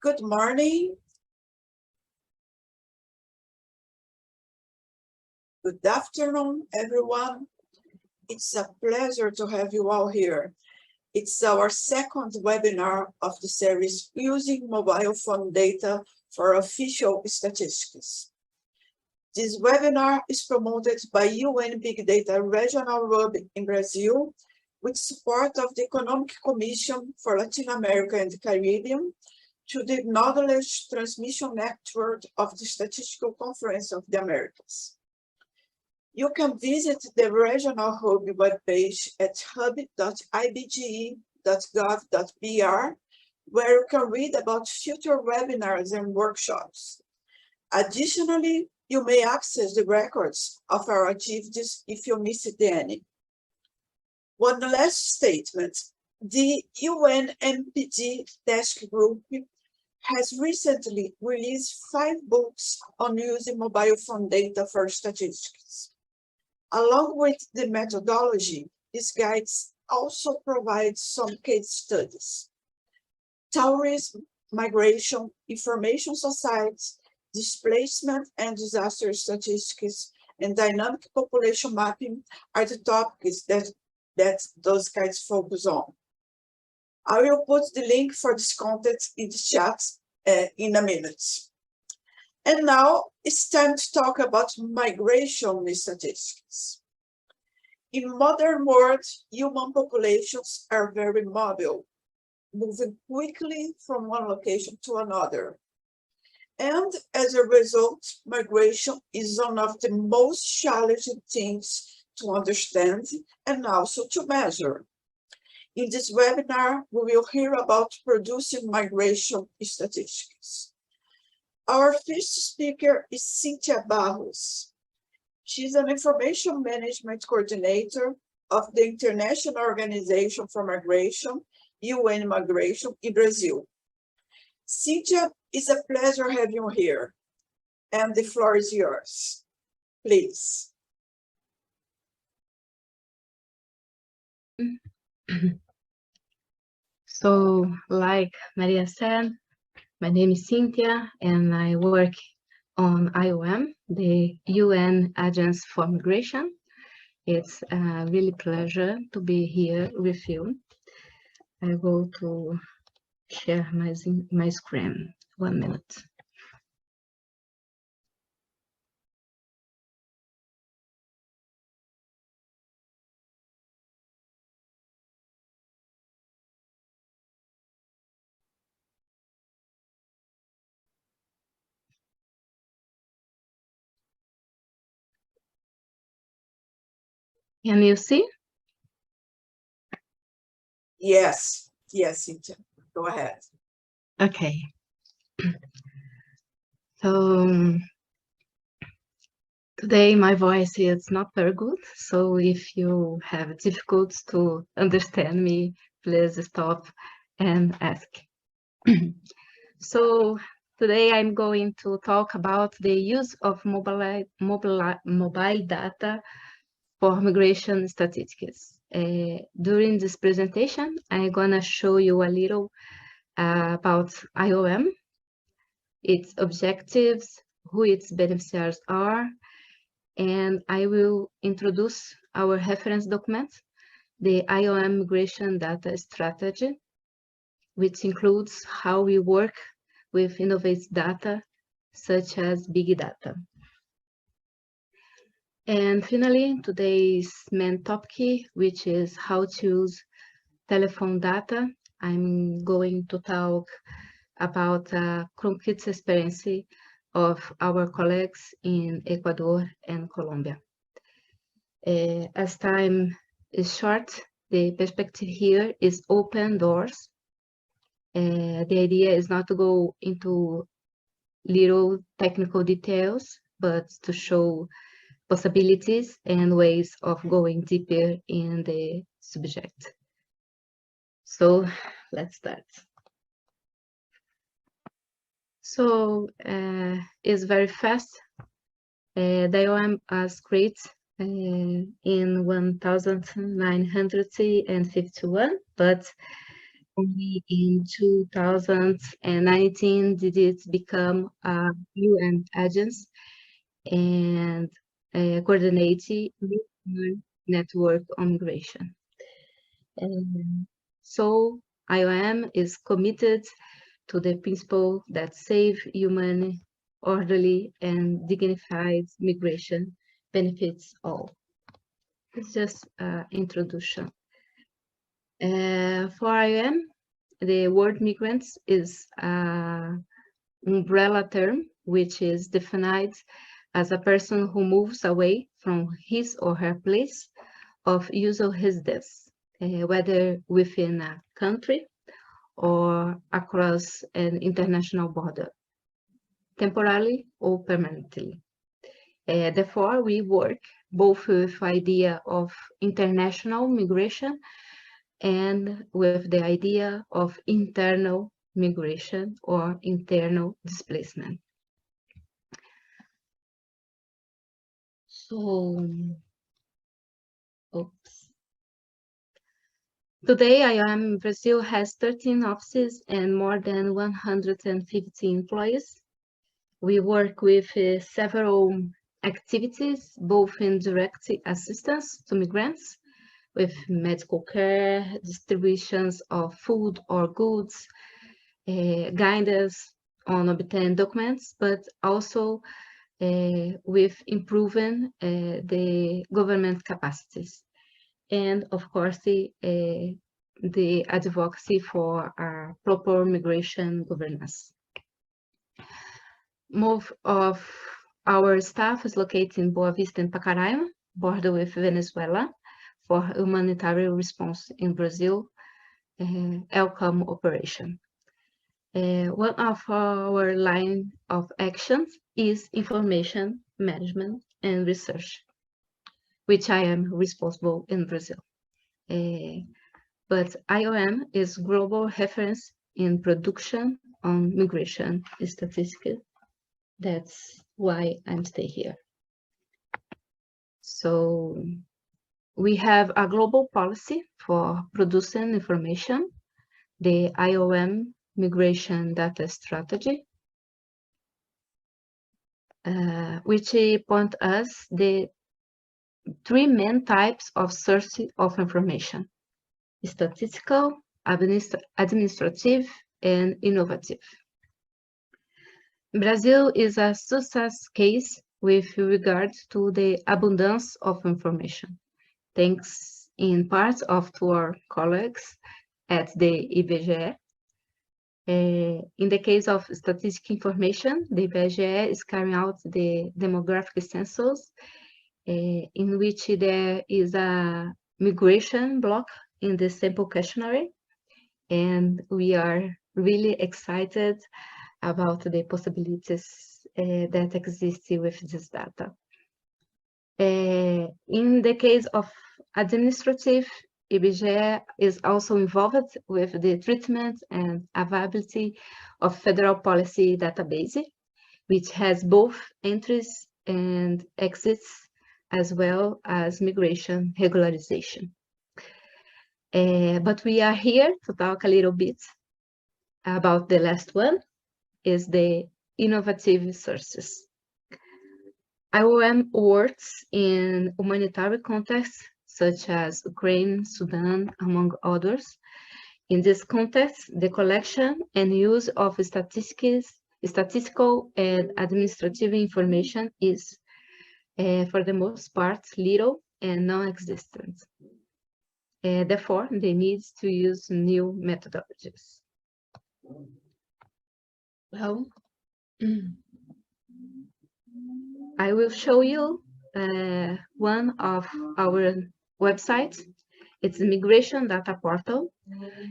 Good morning. Good afternoon, everyone. It's a pleasure to have you all here. It's our second webinar of the series Using Mobile Phone Data for Official Statistics. This webinar is promoted by UN Big Data Regional Hub in Brazil with support of the Economic Commission for Latin America and the Caribbean to the Knowledge Transmission Network of the Statistical Conference of the Americas. You can visit the Regional Hub webpage at hub.ibge.gov.br, where you can read about future webinars and workshops. Additionally, you may access the records of our activities if you missed any. One last statement. The UN MPD task group has recently released 5 books on using mobile phone data for statistics. Along with the methodology, these guides also provide some case studies. Tourism, migration, information societies, displacement and disaster statistics, and dynamic population mapping are the topics that those guides focus on. I will put the link for this content in the chat in a minute. And now it's time to talk about migration statistics. In modern world, human populations are very mobile, moving quickly from one location to another. And as a result, migration is one of the most challenging things to understand and also to measure. In this webinar, we will hear about producing migration statistics. Our first speaker is Cynthia Barros. She's an information management coordinator of the International Organization for Migration, UN Migration in Brazil. Cynthia, it's a pleasure having you here, and the floor is yours. Please. So, like Maria said, my name is Cynthia, and I work on IOM, the UN Agency for Migration. It's a really pleasure to be here with you. I go to share my screen. 1 minute. Can you see? Yes, Cynthia, go ahead. Okay. So today my voice is not very good, so if you have difficulty to understand me, please stop and ask. So today I'm going to talk about the use of mobile data for migration statistics. During this presentation, I'm gonna show you a little about IOM, its objectives, who its beneficiaries are, and I will introduce our reference document, the IOM Migration Data Strategy, which includes how we work with innovative data, such as big data. And finally, today's main topic, which is how to use telephone data. I'm going to talk about a concrete experience of our colleagues in Ecuador and Colombia. As time is short, the perspective here is open doors. The idea is not to go into little technical details, but to show possibilities and ways of going deeper in the subject. So let's start. So it's very fast. The IOM was created in 1951, but only in 2019 did it become a UN agency and coordinate UN network on migration. So IOM is committed to the principle that safe, human, orderly, and dignified migration benefits all. It's just an introduction. For IOM, the word migrants is an umbrella term which is defined as a person who moves away from his or her place of usual residence, whether within a country or across an international border, temporarily or permanently. Therefore, we work both with the idea of international migration and with the idea of internal migration or internal displacement. So, today, IOM Brazil has 13 offices and more than 150 employees. We work with several activities, both in direct assistance to migrants, with medical care, distributions of food or goods, guidance on obtaining documents, but also with improving the government capacities. And of course, the advocacy for proper migration governance. Most of our staff is located in Boa Vista and Pacaraima, border with Venezuela, for humanitarian response in Brazil, ELCAM operation. One of our line of actions is information management and research, which I am responsible in Brazil. But IOM is global reference in production on migration statistics. That's why I'm staying here. So we have a global policy for producing information, the IOM Migration Data Strategy, which point us the three main types of source of information: statistical, administrative, and innovative. Brazil is a success case with regard to the abundance of information, thanks in part to our colleagues at the IBGE. In the case of statistical information, the IBGE is carrying out the demographic census, in which there is a migration block in the sample questionnaire, and we are really excited about the possibilities that exist with this data. In the case of administrative, IBGE is also involved with the treatment and availability of federal policy database, which has both entries and exits, as well as migration regularization. But we are here to talk a little bit about the last one, is the innovative sources. IOM works in humanitarian contexts such as Ukraine, Sudan, among others. In this context, the collection and use of statistical and administrative information is, for the most part, little and non-existent. Therefore, they need to use new methodologies. Well, I will show you one of our websites. It's the Migration Data Portal.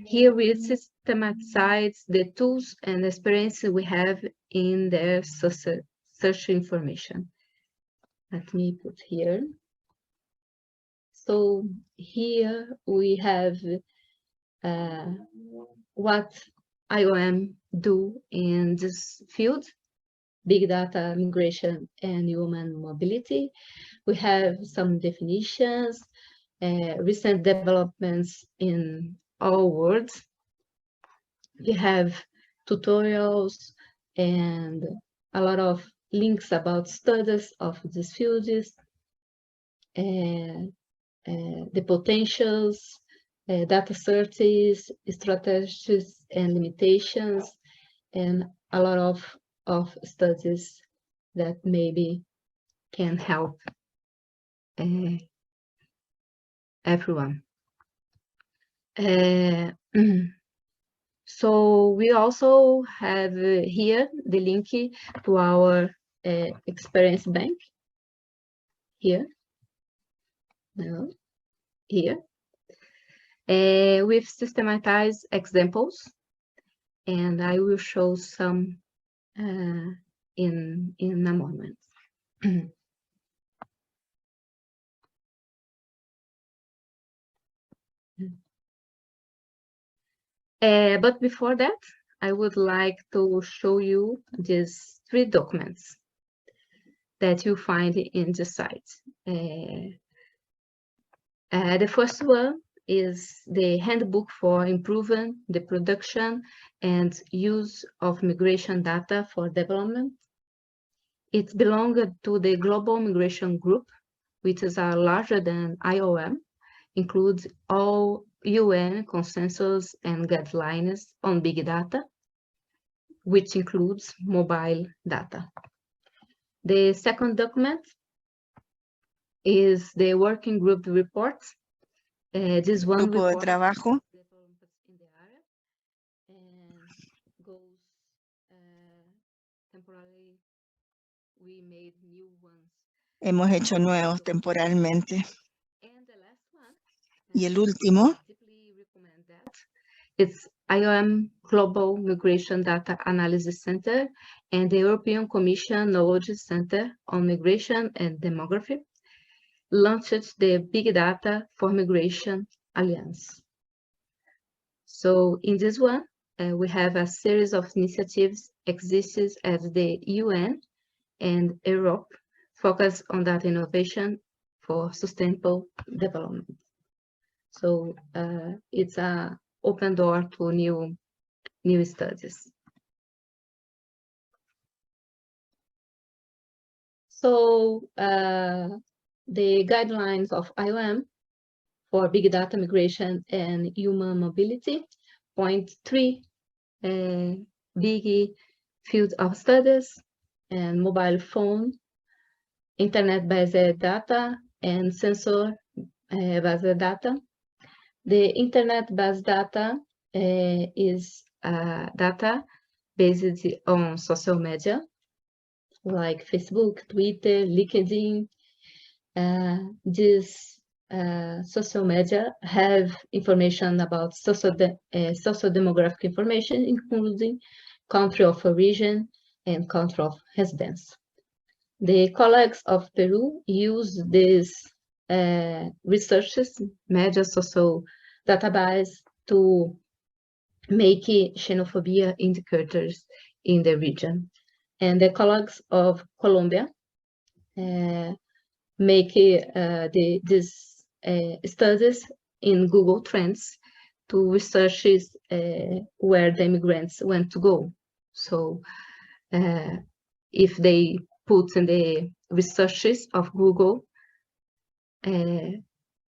Here we systematize the tools and experience we have in their search information. Let me put here. So here we have what IOM do in this field: big data, migration, and human mobility. We have some definitions, recent developments in all worlds, we have tutorials and a lot of links about studies of these fields, the potentials, data searches, strategies and limitations, and a lot of studies that maybe can help everyone. So we also have here the link to our experience bank. Here, no, here, with systematized examples, and I will show some in a moment. But before that, I would like to show you these 3 documents that you find in the site. The first one is the handbook for improving the production and use of migration data for development. It belongs to the Global Migration Group, which is larger than IOM, includes all UN consensus and guidelines on big data, which includes mobile data. The second document is the working group report. This one Grupo de trabajo. Goes temporarily. We made new ones. Hemos hecho nuevos temporalmente. And the last one, Y el último, deeply recommend that. It's IOM Global Migration Data Analysis Center and the European Commission Knowledge Center on Migration and Demography launched the Big Data for Migration Alliance. So in this one, we have a series of initiatives exists at the UN and Europe focused on data innovation for sustainable development. So it's an open door to new studies. So the guidelines of IOM for big data migration and human mobility point 3 big fields of studies and mobile phone, internet-based data, and sensor-based data. The internet-based data is data based on social media, like Facebook, Twitter, LinkedIn. These social media have information about social demographic information, including country of origin and country of residence. The colleagues of Peru use these researches, media social database, to make xenophobia indicators in the region. And the colleagues of Colombia make these studies in Google Trends to research where the immigrants went to go. So if they put in the researches of Google,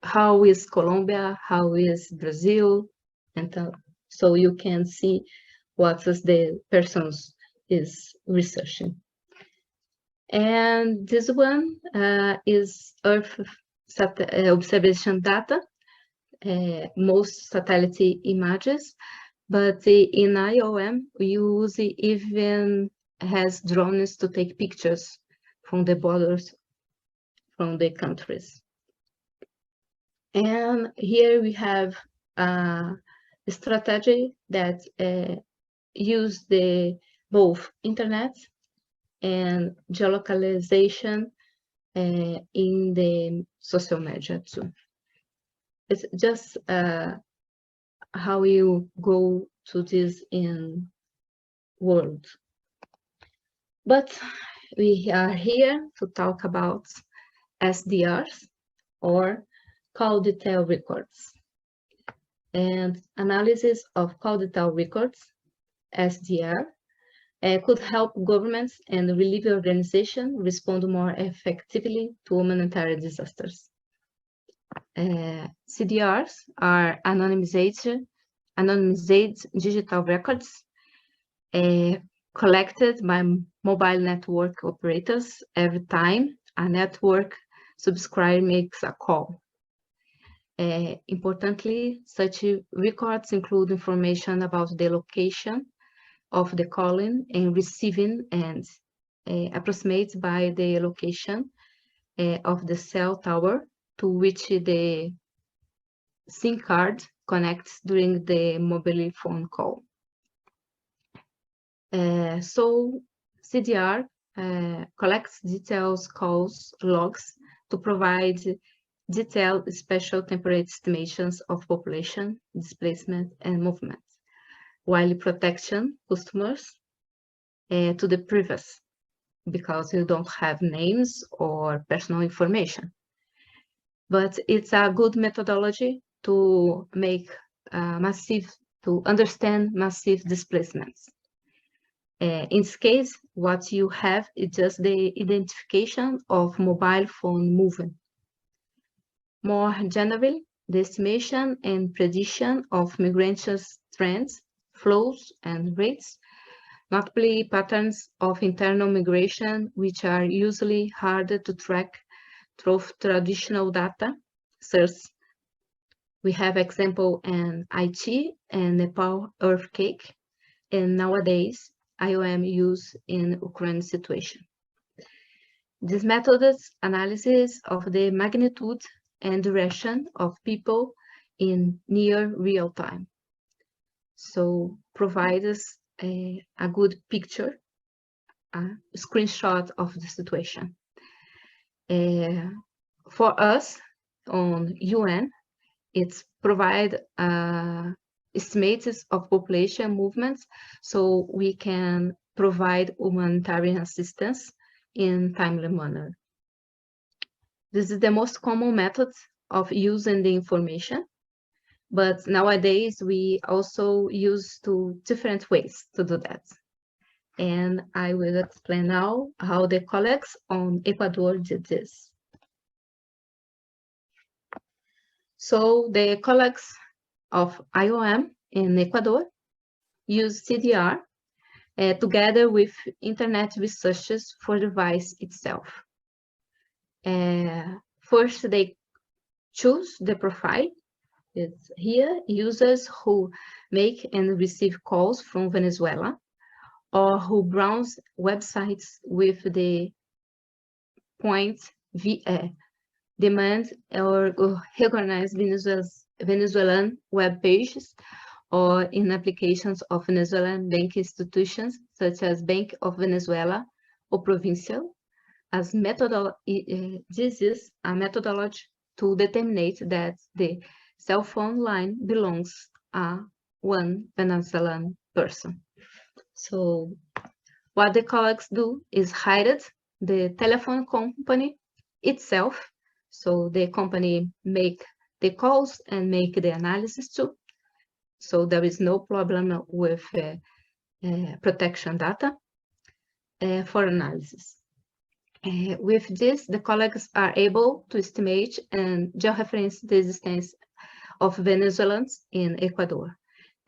how is Colombia, how is Brazil, and so you can see what is the persons is researching. And this one is Earth observation data, most satellite images, but in IOM we use even has drones to take pictures from the borders from the countries. And here we have a strategy that use both internet and geolocalization in the social media too. It's just how you go to this in world. But we are here to talk about SDRs, or call detail records. And analysis of call detail records SDR, could help governments and relief organizations respond more effectively to humanitarian disasters. CDRs are anonymized digital records collected by mobile network operators every time a network subscriber makes a call. Importantly, such records include information about the location of the calling and receiving ends, approximated by the location of the cell tower to which the SIM card connects during the mobile phone call. So CDR collects details calls logs to provide detailed spatial temporary estimations of population, displacement, and movement, while protecting customers to the privacy, because you don't have names or personal information. But it's a good methodology to make to understand massive displacements. In this case, what you have is just the identification of mobile phone movement. More generally, the estimation and prediction of migrants' trends, flows, and rates, notably patterns of internal migration, which are usually harder to track through traditional data sources. We have example in Haiti and Nepal earthquake, and nowadays IOM use in Ukraine situation. This method's analysis of the magnitude and duration of people in near real time. So provide us a good picture, a screenshot of the situation. For us on UN, it's provide estimates of population movements so we can provide humanitarian assistance in timely manner. This is the most common method of using the information, but nowadays we also use two different ways to do that. And I will explain now how the colleagues on Ecuador did this. So the colleagues of IOM in Ecuador use CDR together with internet researchers for the device itself. First, they choose the profile. It's here, users who make and receive calls from Venezuela or who browse websites with the point VE, demand or recognize Venezuelan web pages or in applications of Venezuelan bank institutions such as Bank of Venezuela or Provincial. As this is a methodology to determine that the cell phone line belongs to one Venezuelan person. So what the colleagues do is hire the telephone company itself. So the company make the calls and make the analysis too. So there is no problem with protection data for analysis. With this, the colleagues are able to estimate and georeference the existence of Venezuelans in Ecuador.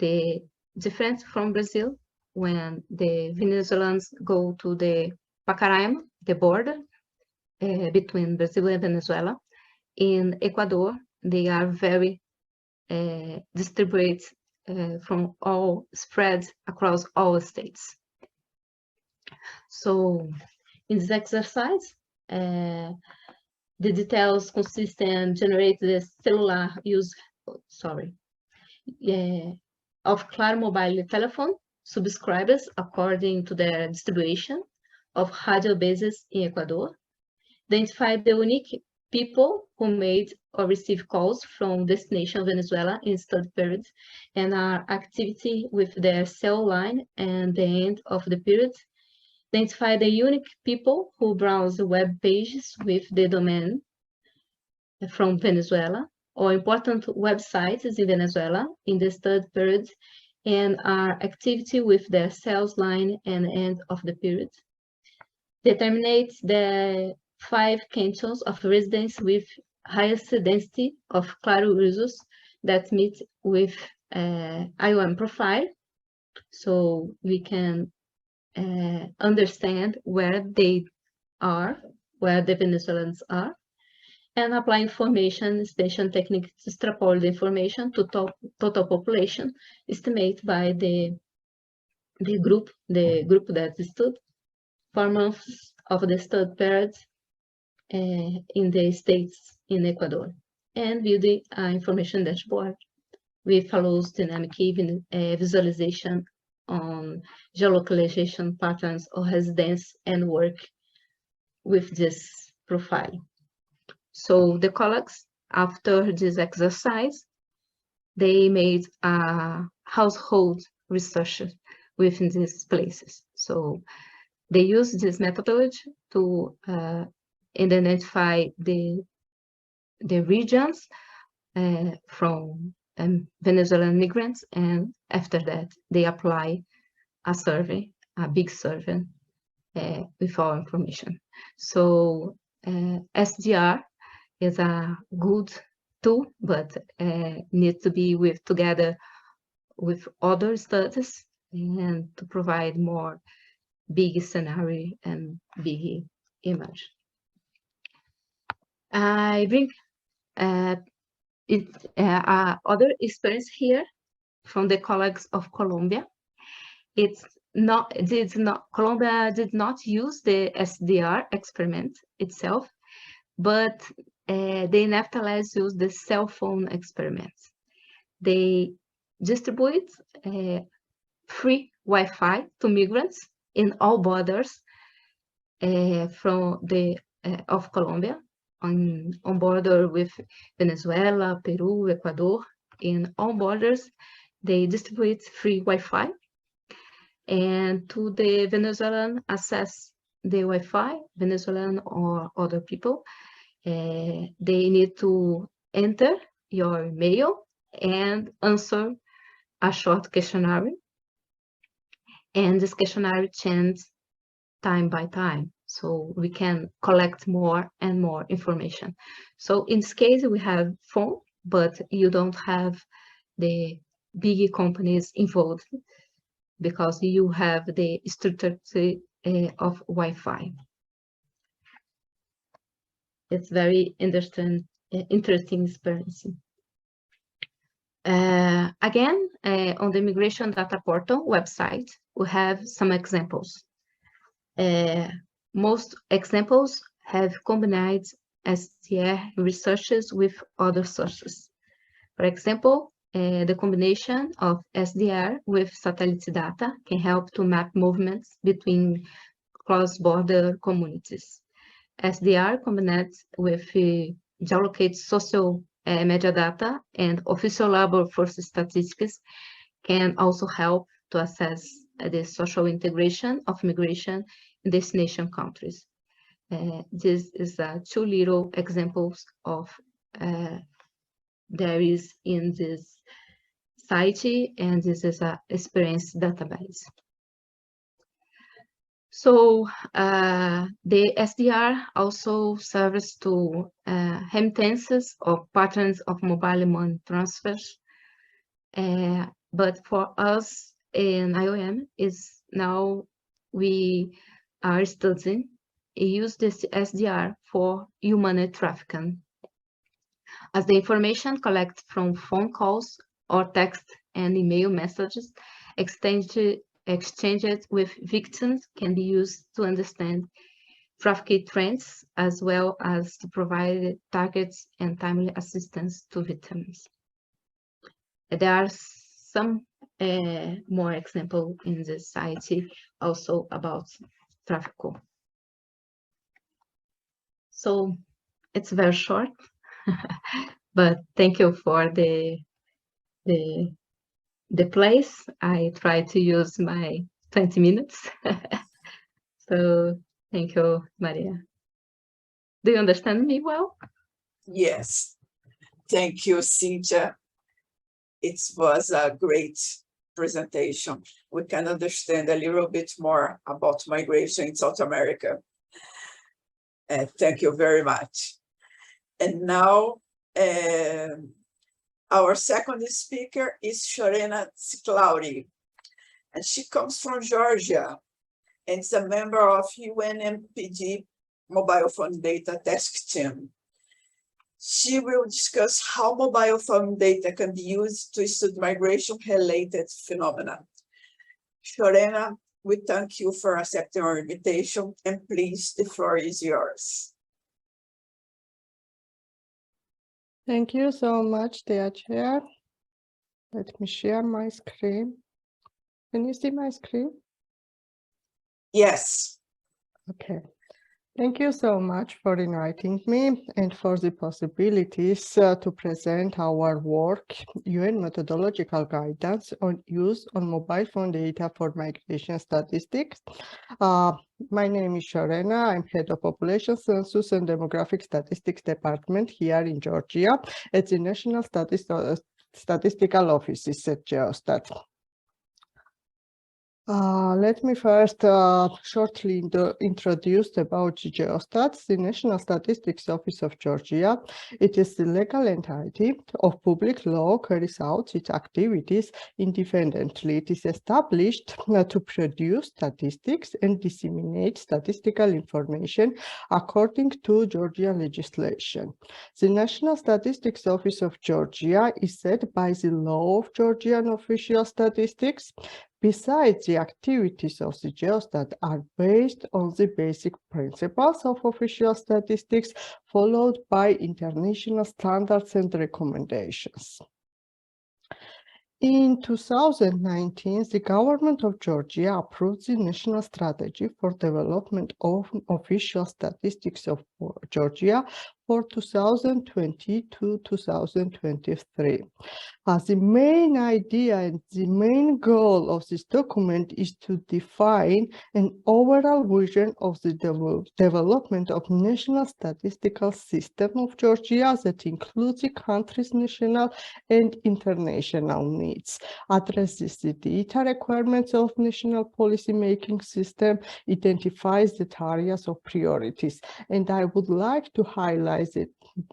The difference from Brazil, when the Venezuelans go to the Pacaraima, the border between Brazil and Venezuela, in Ecuador, they are very distributed from all spread across all states. So in this exercise, the details consist in generate the cellular use, of Claro mobile telephone subscribers according to their distribution of radio bases in Ecuador, identify the unique people who made or received calls from destination Venezuela in study period and are activity with their cell line and the end of the period, identify the unique people who browse web pages with the domain from Venezuela or important websites in Venezuela in the study period and our activity with the sales line and end of the period. Determinate the 5 cantons of residents with highest density of Claro users that meet with IOM profile, so we can understand where they are, where the Venezuelans are, and apply information extension technique to extrapolate the information to total population estimate by the group that stood 4 months of the study period in the states in Ecuador, and building an information dashboard with follows dynamic visualization on geolocalization patterns of residence and work with this profile. So the colleagues, after this exercise, they made a household research within these places. So they use this methodology to identify the regions from Venezuelan migrants, and after that they apply a survey, a big survey with our information. So SDR is a good tool, but needs to be together with other studies and to provide more big scenario and big image. I bring other experience here from the colleagues of Colombia. Colombia did not use the SDR experiment itself, but they nevertheless use the cell phone experiments. They distribute free Wi-Fi to migrants in all borders of Colombia, on border with Venezuela, Peru, Ecuador. In all borders, they distribute free Wi-Fi, and to the Venezuelan access the Wi-Fi, Venezuelan or other people, they need to enter your mail and answer a short questionnaire, and this questionnaire changes time by time, so we can collect more and more information. So in this case, we have phone, but you don't have the big companies involved because you have the structure of Wi-Fi. It's very interesting experience. Again, on the Migration Data Portal website, we have some examples. Most examples have combined SDR researches with other sources. For example, the combination of SDR with satellite data can help to map movements between cross-border communities. SDR combined with geolocated social metadata and official labor force statistics can also help to assess the social integration of migration in destination countries. This is 2 little examples of there is in this site, and this is an experience database. So the SDR also serves to remittances of patterns of mobile money transfers, but for us in IOM is now we are studying use this SDR for human trafficking, as the information collected from phone calls or text and email messages exchanged with victims can be used to understand trafficking trends, as well as to provide targets and timely assistance to victims. There are some more examples in this site also about trafficking. So it's very short, but thank you for the place. I try to use my 20 minutes. So thank you, Maria. Do you understand me well? Yes. Thank you, Cynthia. It was a great presentation, we can understand a little bit more about migration in South America. Thank you very much. And now, our second speaker is Shorena Ciclauri, and she comes from Georgia, and is a member of UN-MPD Mobile Phone Data Task Team. She will discuss how mobile phone data can be used to study migration-related phenomena. Shorena, we thank you for accepting our invitation, and please, the floor is yours. Thank you so much, dear Chair. Let me share my screen. Can you see my screen? Yes. Okay. Thank you so much for inviting me and for the possibilities to present our work, UN methodological guidance on use on mobile phone data for migration statistics. My name is Shorena. I'm head of Population Census and Demographic Statistics Department here in Georgia at the National Statistical Offices at Geostat. Let me first shortly introduce about Geostat, the National Statistics Office of Georgia. It is the legal entity of public law, carries out its activities independently. It is established to produce statistics and disseminate statistical information according to Georgian legislation. The National Statistics Office of Georgia is set by the law of Georgian official statistics. Besides, the activities of the Geostat are based on the basic principles of official statistics, followed by international standards and recommendations. In 2019, the government of Georgia approved the National Strategy for Development of Official Statistics of Georgia for 2020 to 2023. The main idea and the main goal of this document is to define an overall vision of the development of national statistical system of Georgia that includes the country's national and international needs, addresses the data requirements of national policy making system, identifies the areas of priorities. And I would like to highlight that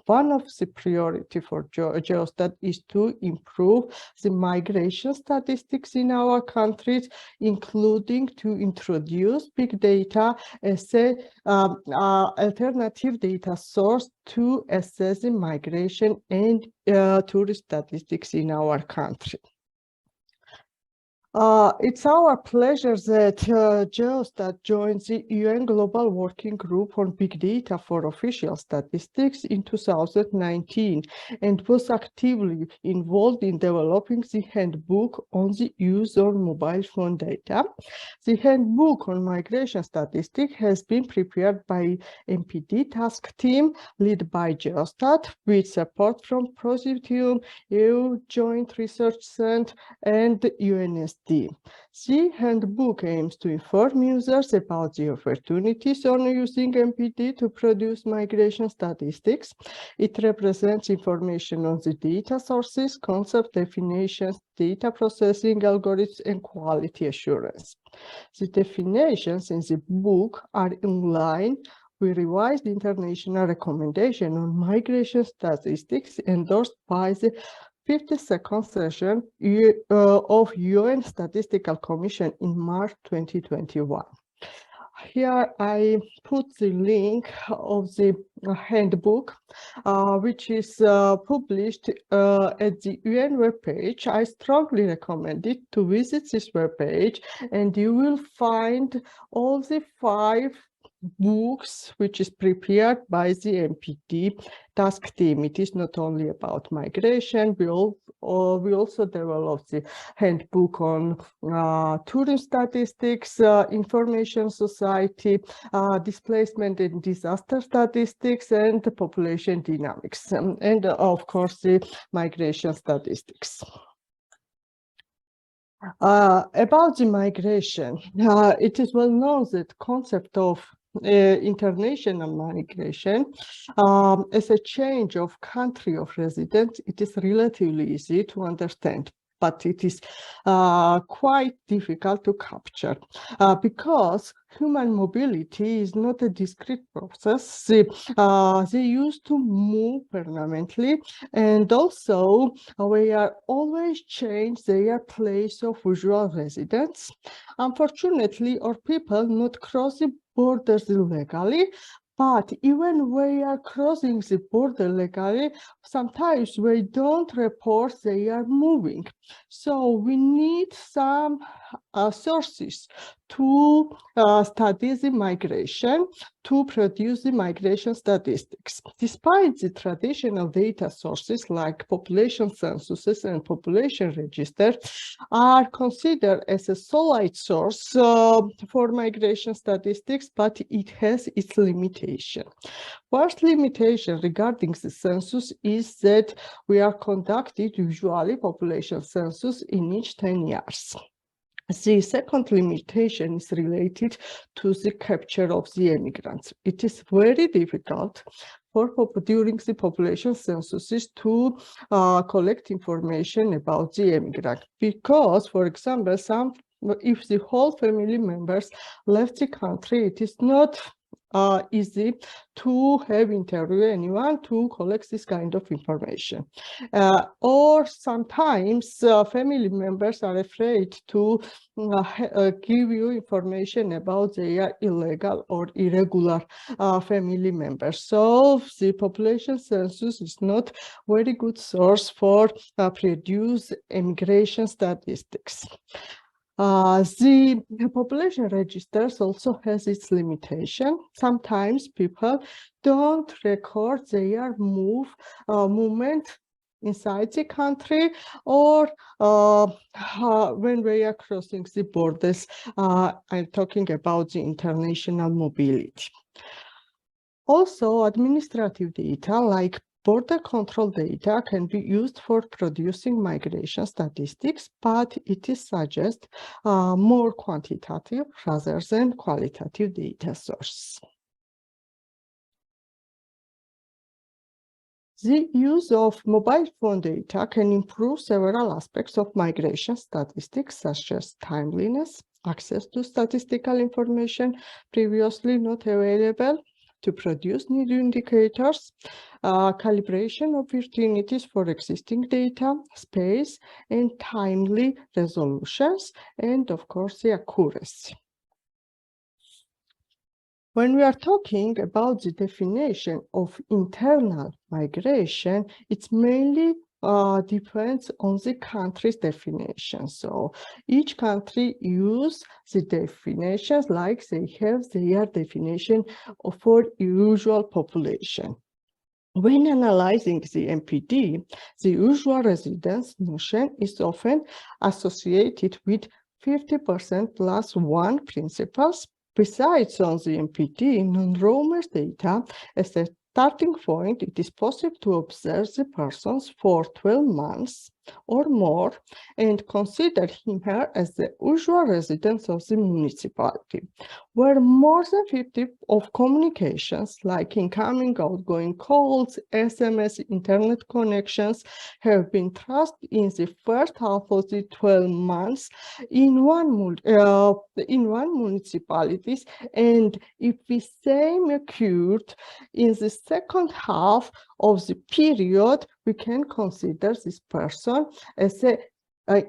one of the priority for Geostat is to improve the migration statistics in our countries, including to introduce big data as an alternative data source to assess the migration and tourist statistics in our country. It's our pleasure that Geostat joins the UN Global Working Group on Big Data for Official Statistics in 2019 and was actively involved in developing the handbook on the use of mobile phone data. The handbook on migration statistics has been prepared by MPD task team led by Geostat with support from Prosidium, EU Joint Research Center, and UNSD. The handbook aims to inform users about the opportunities on using MPD to produce migration statistics. It represents information on the data sources, concept definitions, data processing algorithms, and quality assurance. The definitions in the book are in line with revised international recommendation on migration statistics endorsed by the 52nd session of UN Statistical Commission in March 2021. Here I put the link of the handbook, which is published at the UN webpage. I strongly recommend it to visit this webpage, and you will find all the 5 books which is prepared by the MPD task team. It is not only about migration. We also developed the handbook on tourism statistics, information society, displacement and disaster statistics, and the population dynamics, and of course the migration statistics. About the migration, it is well known that concept of international migration as a change of country of residence, it is relatively easy to understand. but it is quite difficult to capture because human mobility is not a discrete process. They used to move permanently, and also we are always change their place of usual residence. Unfortunately, our people not cross the borders illegally, but even we are crossing the border legally, sometimes we don't report they are moving. So we need some sources to study the migration, to produce the migration statistics. Despite the traditional data sources like population censuses and population registers are considered as a solid source for migration statistics, but it has its limitation. First limitation regarding the census is that we are conducted usually population census in each 10 years. The second limitation is related to the capture of the immigrants. It is very difficult during the population censuses to collect information about the immigrant because, for example, if the whole family members left the country, it is not easy to have interview anyone to collect this kind of information. Or sometimes family members are afraid to give you information about their illegal or irregular family members. So the population census is not very good source for produce immigration statistics. The population registers also has its limitation. Sometimes people don't record their movement inside the country or when we are crossing the borders. I'm talking about the international mobility. Also, administrative data like border control data can be used for producing migration statistics, but it is suggest more quantitative rather than qualitative data source. The use of mobile phone data can improve several aspects of migration statistics, such as timeliness, access to statistical information previously not available, to produce new indicators, calibration opportunities for existing data, space, and timely resolutions, and of course, the accuracy. When we are talking about the definition of internal migration, it's mainly depends on the country's definition. So each country use the definitions like they have their definition for usual population. When analyzing the MPD, the usual residence notion is often associated with 50% plus one principles. Besides, on the MPD, non-roamers data, as a starting point, it is possible to observe the persons for 12 months or more and consider him or her as the usual residents of the municipality, where more than 50 of communications like incoming, outgoing calls, SMS, internet connections have been traced in the first half of the 12 months in one municipalities, and if the same occurred in the second half of the period, we can consider this person as an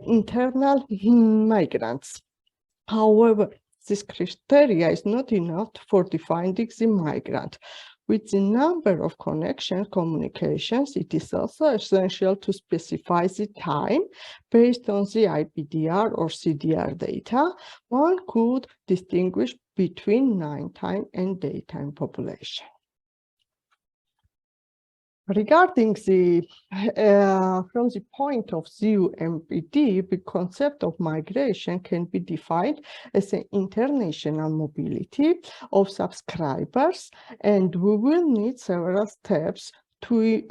internal migrants. However, this criteria is not enough for defining the migrant. With the number of communications, it is also essential to specify the time based on the IPDR or CDR data. One could distinguish between nighttime and daytime population. Regarding the, from the point of view MPD, the concept of migration can be defined as an international mobility of subscribers, and we will need several steps to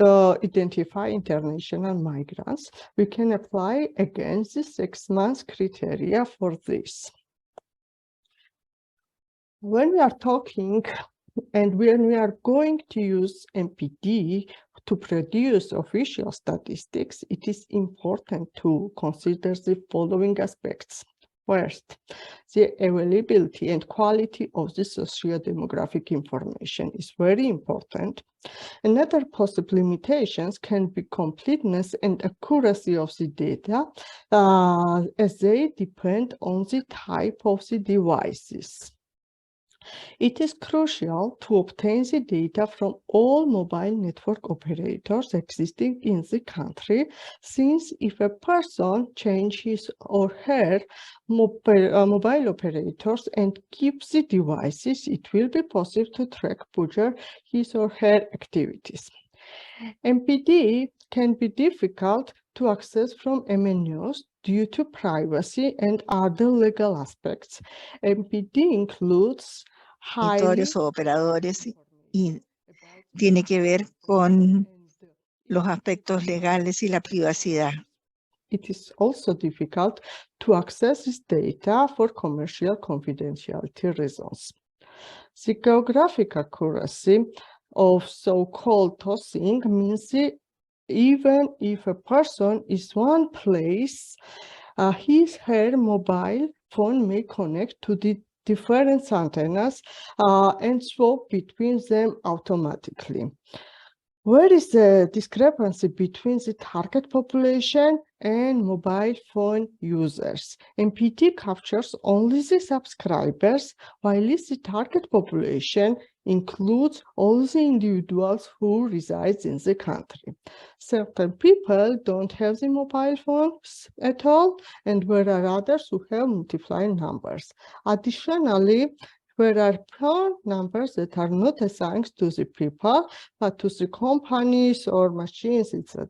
identify international migrants. We can apply again the 6 months criteria for this. When we are talking and when we are going to use MPD To produce official statistics, it is important to consider the following aspects. First, the availability and quality of the socio-demographic information is very important. Another possible limitations can be completeness and accuracy of the data, as they depend on the type of the devices. It is crucial to obtain the data from all mobile network operators existing in the country, since if a person changes his or her mobile operators and keeps the devices, it will be possible to track better his or her activities. MPD can be difficult to access from MNOs due to privacy and other legal aspects. MPD includes Territorios o operadores y tiene que ver con los aspectos legales y la privacidad. It is also difficult to access this data for commercial confidentiality reasons. The geographic accuracy of so-called tossing means even if a person is one place, his or her mobile phone may connect to the different antennas and swap between them automatically. Where is the discrepancy between the target population and mobile phone users? MPD captures only the subscribers, while the target population includes all the individuals who reside in the country. Certain people don't have the mobile phones at all, and there are others who have multiple numbers. Additionally, there are phone numbers that are not assigned to the people, but to the companies or machines, etc.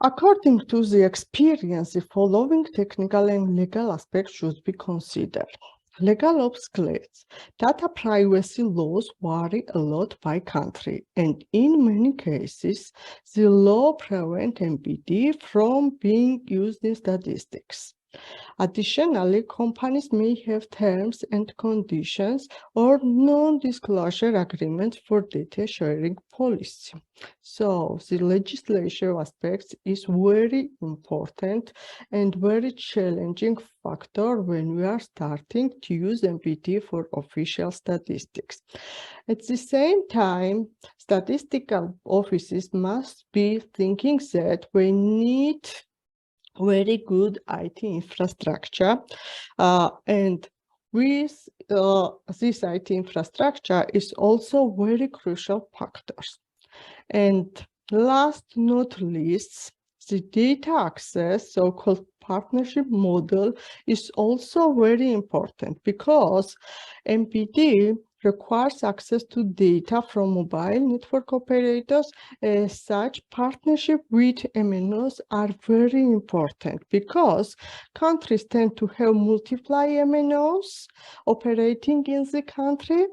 According to the experience, the following technical and legal aspects should be considered. Legal obstacles. Data privacy laws vary a lot by country, and in many cases, the law prevents MPD from being used in statistics. Additionally, companies may have terms and conditions or non-disclosure agreements for data sharing policy. So the legislative aspect is very important and very challenging factor when we are starting to use MPD for official statistics. At the same time, statistical offices must be thinking that we need very good IT infrastructure, and with this IT infrastructure is also very crucial factors. And last not least, the data access, so-called partnership model, is also very important because MPD requires access to data from mobile network operators. As such, partnership with MNOs are very important because countries tend to have multiple MNOs operating in the country.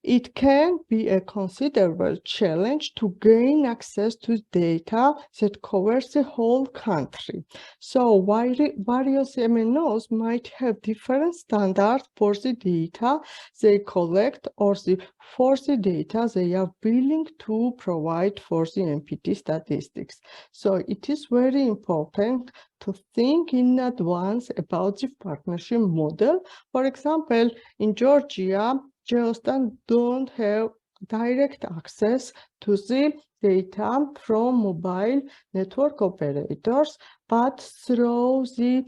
It can be a considerable challenge to gain access to data that covers the whole country. So various MNOs might have different standards for the data they collect or for the data they are willing to provide for the MPD statistics. So it is very important to think in advance about the partnership model. For example, in Georgia, Geostat don't have direct access to the data from mobile network operators, but through the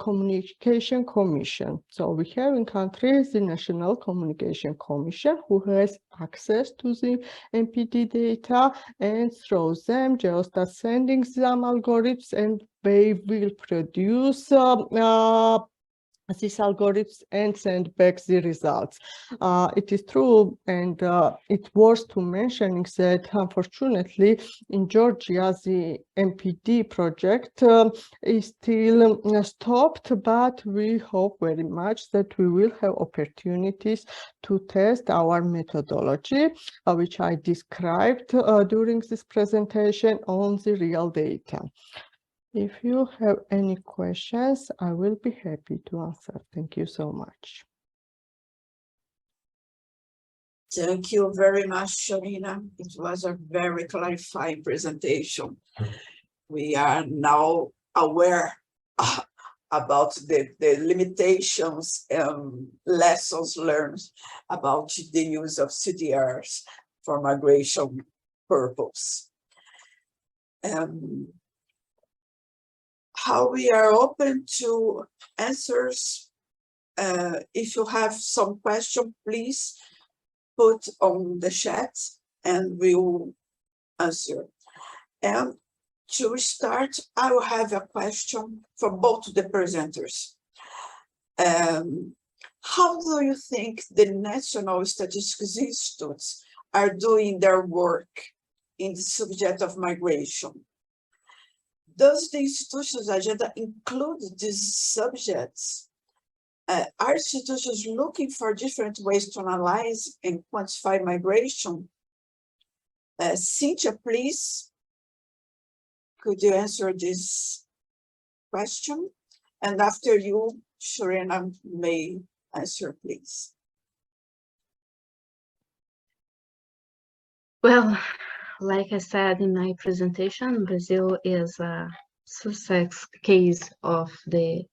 Communication Commission. So we have in countries the National Communication Commission who has access to the MPD data, and through them Geostat sending some algorithms and they will produce these algorithms and send back the results. It is true, and it's worth to mentioning that unfortunately in Georgia the MPD project is still stopped, but we hope very much that we will have opportunities to test our methodology, which I described during this presentation on the real data. If you have any questions, I will be happy to answer. Thank you so much. Thank you very much, Sharina. It was a very clarifying presentation. We are now aware about the limitations and lessons learned about the use of CDRs for migration purpose. How we are open to answers. If you have some question, please put on the chat and we will answer. And to start, I will have a question for both the presenters. How do you think the National Statistics Institutes are doing their work in the subject of migration? Does the institution's agenda include these subjects? Are institutions looking for different ways to analyze and quantify migration? Cynthia, please, could you answer this question? And after you, Sharina may answer, please. Well, like I said in my presentation, Brazil is a success case of the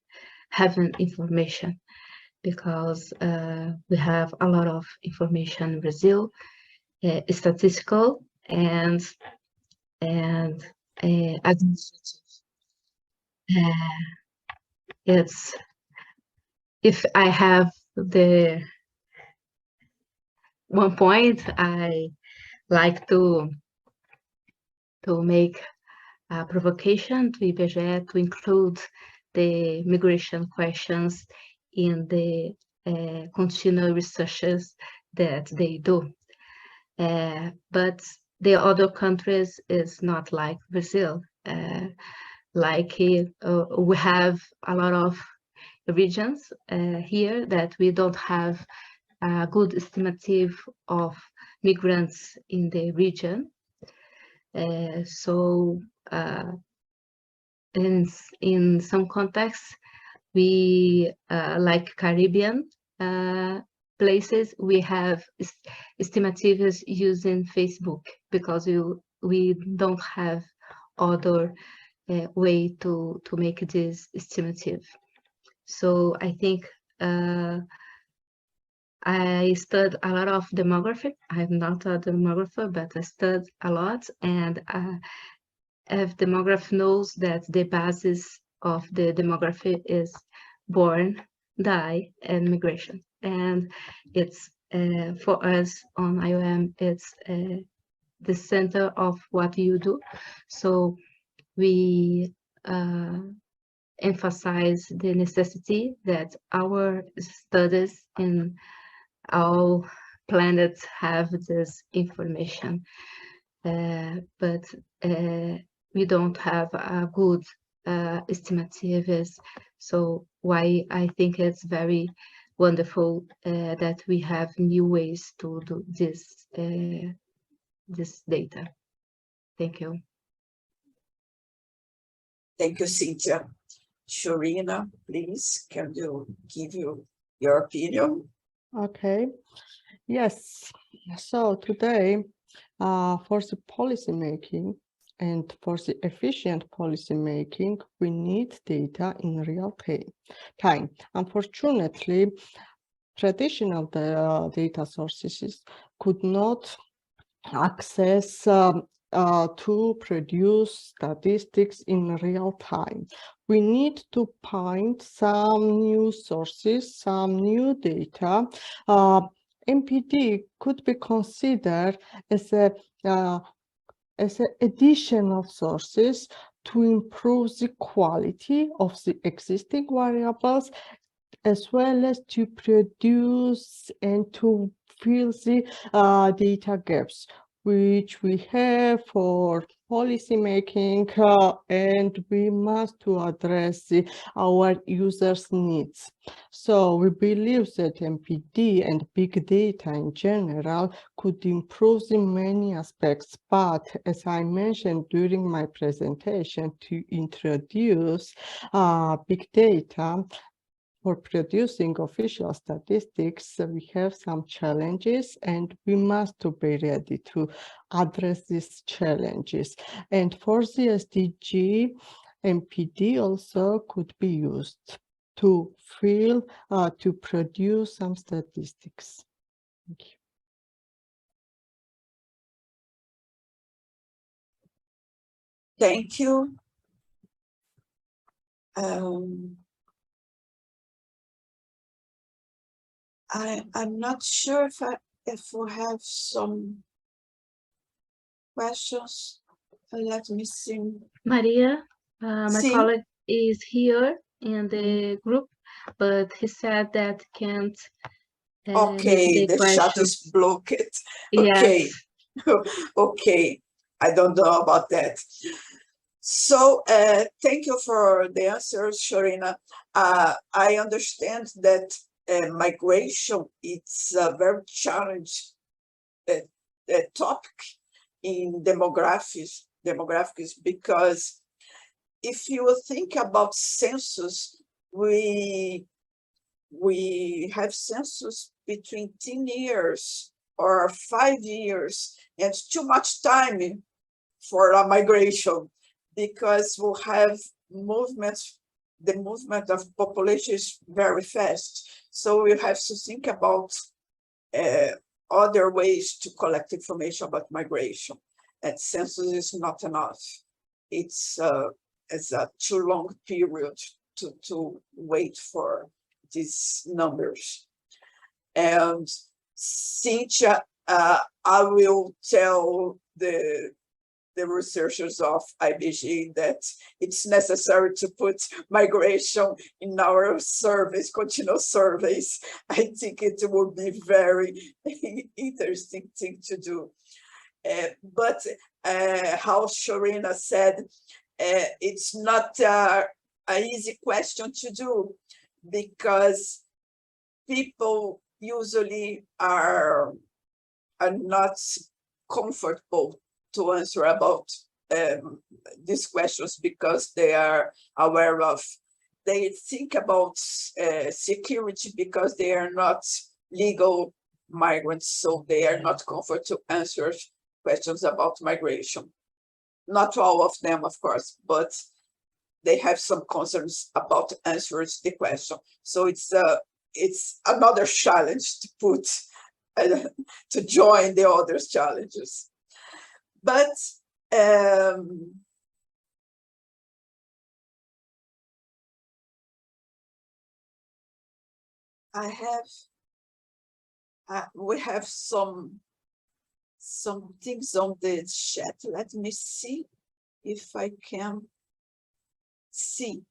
having information, because we have a lot of information in Brazil, statistical and administrative. It's, if I have the one point, I like to make a provocation to IBGE to include the migration questions in the continual researches that they do. But the other countries is not like Brazil. We have a lot of regions here that we don't have a good estimative of migrants in the region. So in some contexts, we like Caribbean places, we have estimatives using Facebook, because we don't have other way to make this estimative. So I think I studied a lot of demography. I'm not a demographer, but I studied a lot, and if demography knows that the basis of the demography is born, die, and migration. And it's for us on IOM, it's the center of what you do. So we emphasize the necessity that our studies in all planets have this information, but we don't have a good estimatives. So why I think it's very wonderful that we have new ways to do this this data. Thank you. Thank you, Cynthia. Sharina, please, can you give your opinion? Okay. Yes. So today, for the policy making and for the efficient policy making, we need data in real time. Unfortunately, traditional data sources could not access to produce statistics in real time. We need to find some new sources, some new data. MPD could be considered as an addition of sources to improve the quality of the existing variables, as well as to produce and to fill the data gaps which we have for policy making, and we must to address our users' needs. So we believe that MPD and big data in general could improve in many aspects, but as I mentioned during my presentation, to introduce big data, for producing official statistics, we have some challenges and we must be ready to address these challenges. And for the SDG, MPD also could be used to produce some statistics. Thank you. Thank you. I'm not sure if we have some questions. Let me see. Maria, my Sí. colleague is here in the group, but he said that can't Okay, make the chat question. is blocked. Okay. Yes. Okay, I don't know about that. So thank you for the answers, Shorina. I understand that migration is a very challenging topic in demographics, because if you think about census, we have census between 10 years or 5 years, and it's too much time for a migration, because we'll have movements. The movement of population is very fast. So we have to think about other ways to collect information about migration. And census is not enough. It's a too long period to wait for these numbers. And Cynthia, I will tell the researchers of IBG that it's necessary to put migration in our surveys, continuous surveys. I think it would be very interesting thing to do. But how Shorina said, it's not an easy question to do, because people usually are not comfortable to answer about these questions, because they are aware of, they think about security, because they are not legal migrants, so they are not comfortable to answer questions about migration. Not all of them, of course, but they have some concerns about answering the question. So it's another challenge to put to join the other challenges. But we have some things on the chat. Let me see if I can see.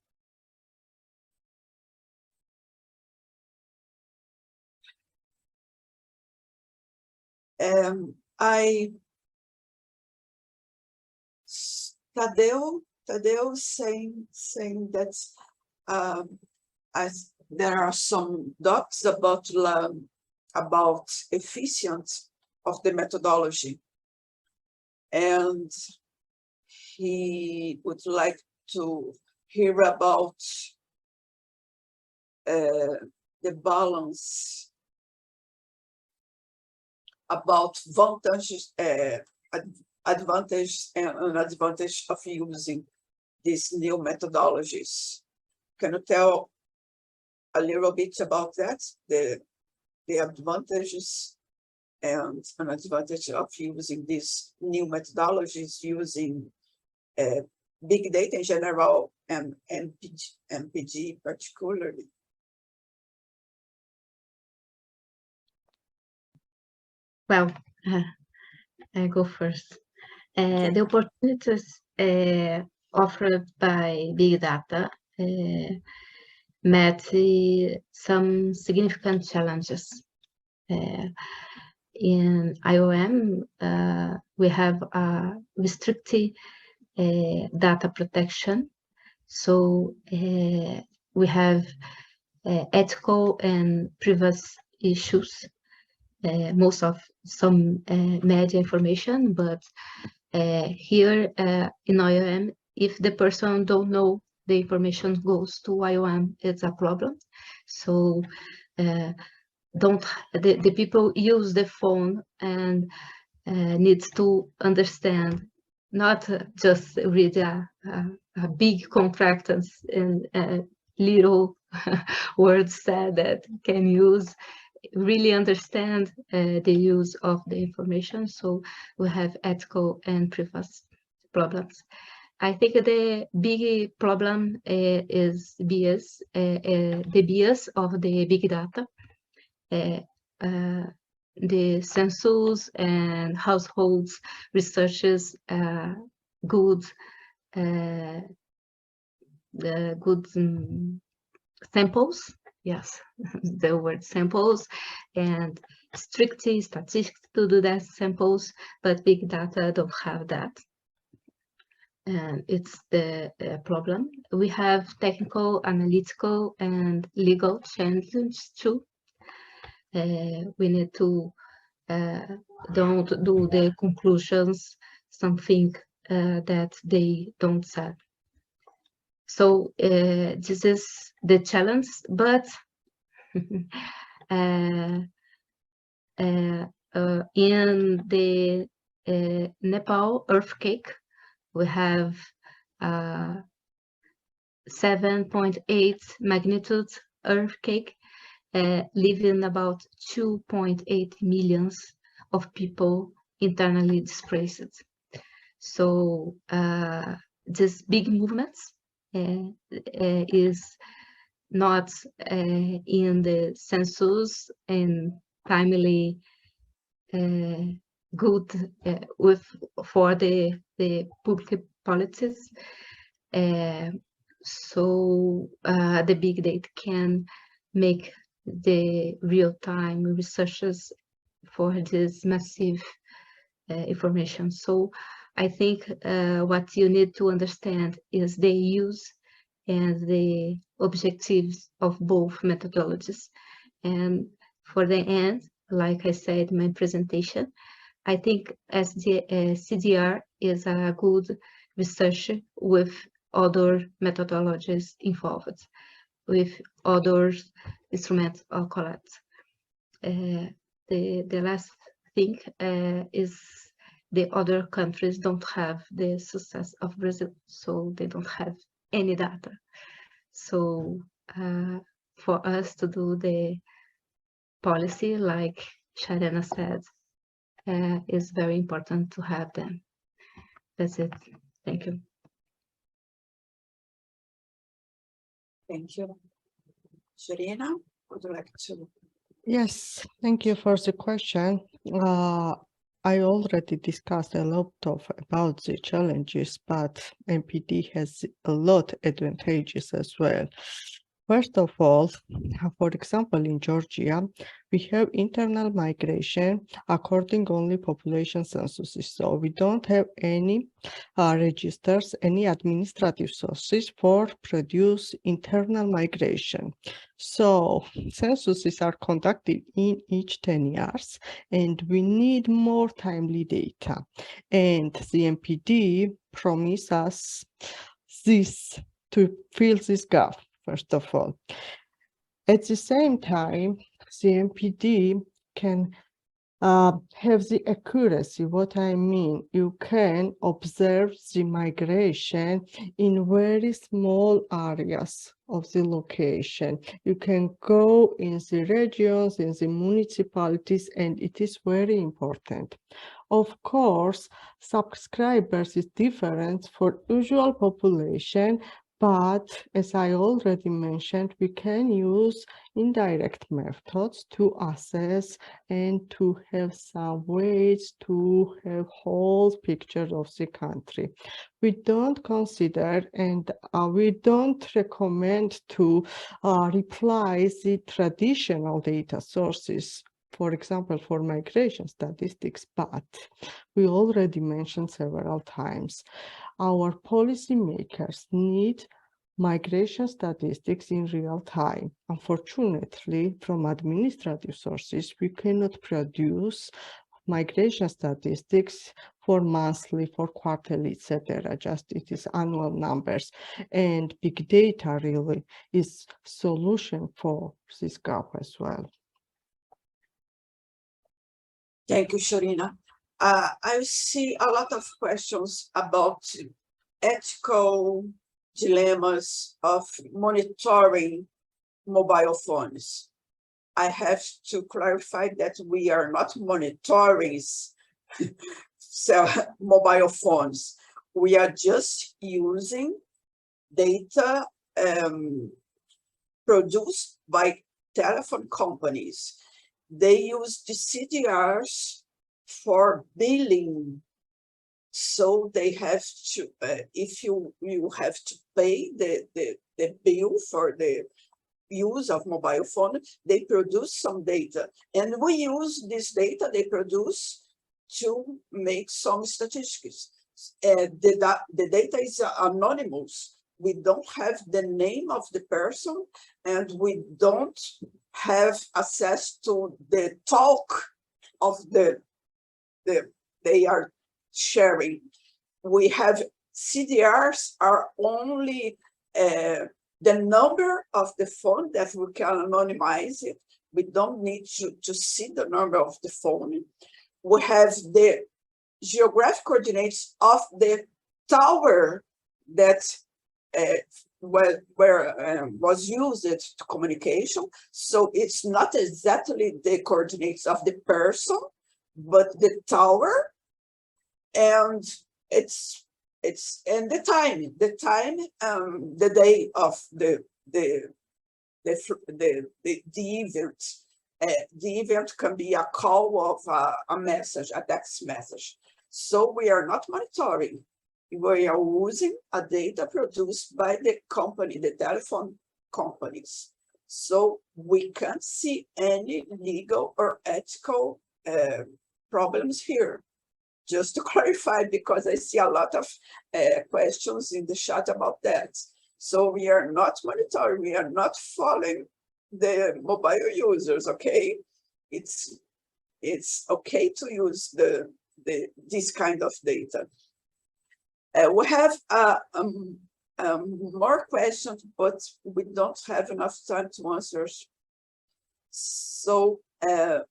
Tadeu saying that as there are some doubts about efficiency of the methodology, and he would like to hear about the balance, about advantage and disadvantage of using these new methodologies. Can you tell a little bit about that, the advantages and an advantage of using these new methodologies, using big data in general and MPD particularly? Well, I go first. The opportunities offered by big data met some significant challenges. In IOM, we have a restricted data protection, so we have ethical and privacy issues. Most of some media information, but here in IOM, if the person don't know the information goes to IOM, it's a problem. So the people use the phone and needs to understand, not just read a big contract and little words said that can use, really understand the use of the information. So we have ethical and privacy problems. I think the big problem is bias, the bias of the big data. The census and households researches good samples, yes, the word samples, and strictly statistics to do that samples, but big data don't have that. And it's the problem. We have technical, analytical, and legal challenges too. We need to don't do the conclusions, something that they don't say. So this is the challenge, but in the Nepal earthquake, we have 7.8 magnitude earthquake, leaving about 2.8 million of people internally displaced. So these big movements is not in the census and timely good for the public policies. So the big data can make the real-time researches for this massive information. So I think what you need to understand is the use and the objectives of both methodologies. And for the end, like I said in my presentation, I think CDR is a good research with other methodologies involved, with other instruments or collect. The last thing is the other countries don't have the success of Brazil, so they don't have any data. So for us to do the policy, like Sharena said, is very important to have them. That's it. Thank you. Thank you. Sharena, would you like to? Yes, thank you for the question. I already discussed a lot about the challenges, but MPD has a lot of advantages as well. First of all, for example, in Georgia, we have internal migration according only population censuses. So we don't have any registers, any administrative sources for produce internal migration. So censuses are conducted in each 10 years, and we need more timely data. And the MPD promises us this to fill this gap. First of all, at the same time, the MPD can have the accuracy. What I mean, you can observe the migration in very small areas of the location. You can go in the regions, in the municipalities, and it is very important. Of course, subscribers is different for usual population, but as I already mentioned, we can use indirect methods to assess and to have some ways to have whole picture of the country. We don't consider and we don't recommend to replace the traditional data sources, for example, for migration statistics, but we already mentioned several times. Our policymakers need migration statistics in real time. Unfortunately, from administrative sources, we cannot produce migration statistics for monthly, for quarterly, etc. Just it is annual numbers. And big data really is solution for this gap as well. Thank you, Sharina. I see a lot of questions about ethical dilemmas of monitoring mobile phones. I have to clarify that we are not monitoring mobile phones. We are just using data produced by telephone companies. They use the CDRs for billing. So they have to, if you have to pay the bill for the use of mobile phone, they produce some data. And we use this data they produce to make some statistics. The data is anonymous. We don't have the name of the person, and we don't have access to the talk of they are sharing. We have CDRs are only the number of the phone that we can anonymize it. We don't need to see the number of the phone. We have the geographic coordinates of the tower that was used to communication. So it's not exactly the coordinates of the person, but the tower, and it's and the time, the day of the event. The event can be a call of a message, a text message. So we are not monitoring. We are using a data produced by the company, the telephone companies. So we can't see any legal or ethical problems here. Just to clarify, because I see a lot of questions in the chat about that. So we are not monitoring, we are not following the mobile users, okay? It's okay to use this kind of data. We have more questions, but we don't have enough time to answer. So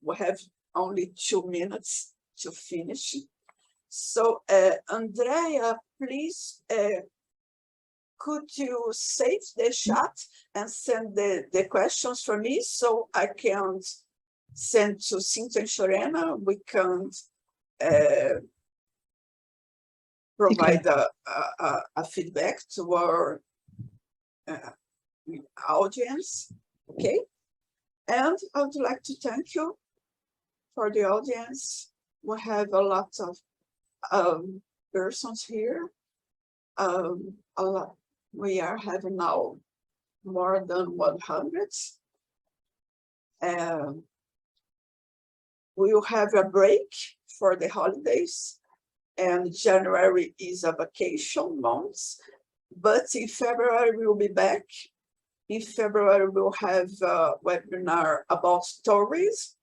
we have only 2 minutes to finish. So Andrea, please, could you save the chat and send the questions for me so I can send to Cynthia and Shorena? We can provide a feedback to our audience, okay? And I would like to thank you for the audience. We have a lot of persons here. We are having now more than 100. We will have a break for the holidays, and January is a vacation month, but in February we'll be back. In February we'll have a webinar about stories.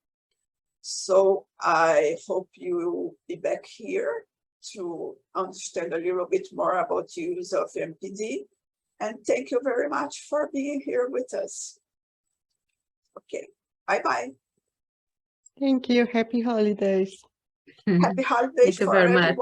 So I hope you will be back here to understand a little bit more about the use of MPD. And thank you very much for being here with us. Okay, bye-bye. Thank you. Happy holidays. Happy holidays for everyone.